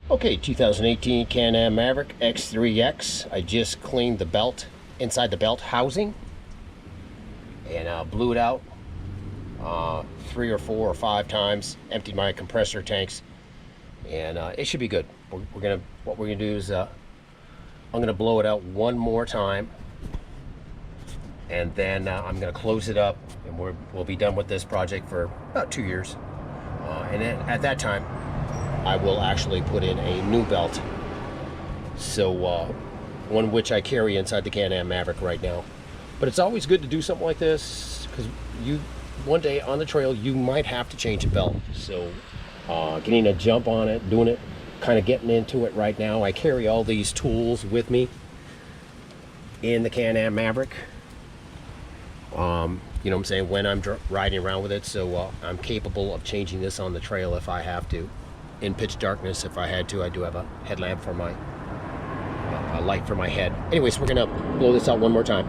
Okay, 2018 Can-Am Maverick X3X. I just cleaned the belt, inside the belt housing, and blew it out 3 or 4 or 5 times. Emptied my compressor tanks, and it should be good. What we're gonna do is I'm gonna blow it out one more time, and then I'm gonna close it up, and we'll be done with this project for about 2 years. And then at that time, I will actually put in a new belt. So one which I carry inside the Can-Am Maverick right now. But it's always good to do something like this, because one day on the trail you might have to change a belt. So getting a jump on it, doing it, kind of getting into it right now. I carry all these tools with me in the Can-Am Maverick. You know what I'm saying, when I'm riding around with it, so I'm capable of changing this on the trail if I have to. In pitch darkness, if I had to. I do have a headlamp for my a light for my head. Anyways, we're gonna blow this out one more time.